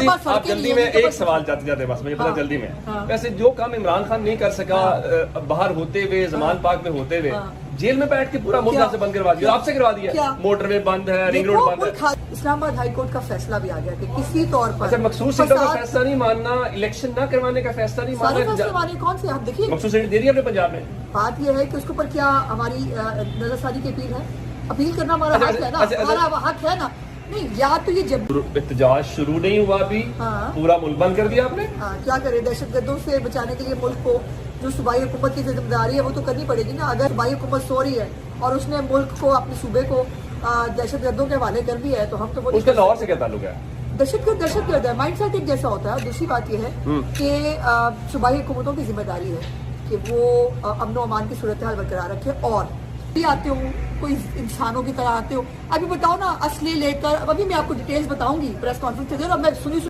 آپ جلدی میں ایک سوال جاتے جاتے بس مجھے پتا جلدی میں ویسے جو کام عمران خان نہیں کر سکا باہر ہوتے ہوئے زمان پاک میں ہوتے ہوئے جیل میں بیٹھ کے پورا ملک سے بند کروا دیا آپ سے کروا دیا موٹر وے بند ہے رنگ روڈ بند ہے اسلام آباد ہائی کورٹ کا فیصلہ بھی آ گیا کہ کسی طور پر اچھا مخصوص سیٹوں کا فیصلہ نہیں ماننا الیکشن نہ کروانے کا فیصلہ نہیں سارے ماننا فیصلے مانے کون سے آپ دیکھیے مخصوص سیٹ دے رہی ہے اپنے پنجاب میں بات یہ ہے کہ اس کے اوپر کیا ہماری نظر ثانی کی اپیل ہے اپیل کرنا ہمارا حق ہے نا ہمارا حق ہے نا نہیں یا تو یہ جب احتجاج شروع نہیں ہوا ابھی پورا ملک بند کر دیا آپ نے کیا کرے دہشت گردوں سے بچانے کے لیے ملک کو جو صوبائی حکومت کی ذمہ داری ہے وہ تو کرنی پڑے گی نا اگر صوبائی حکومت سو رہی ہے اور اس نے ملک کو اپنے صوبے کو دہشت گردوں کے حوالے کر دیا ہے تو ہم تو اس کا لاہور سے کیا تعلق ہے دہشت گرد ہے مائنڈ سیٹ ایک جیسا ہوتا ہے دوسری بات یہ ہے کہ صوبائی حکومتوں کی ذمہ داری ہے کہ وہ امن و امان کی صورتحال برقرار رکھے اور بھی آتے ہوں کوئی انسانوں کی طرح آتے ہو ابھی بتاؤ نا اسلحے لے کر ابھی میں آپ کو ڈیٹیلز بتاؤں گی پریس کانفرنس کے دوران میں سنی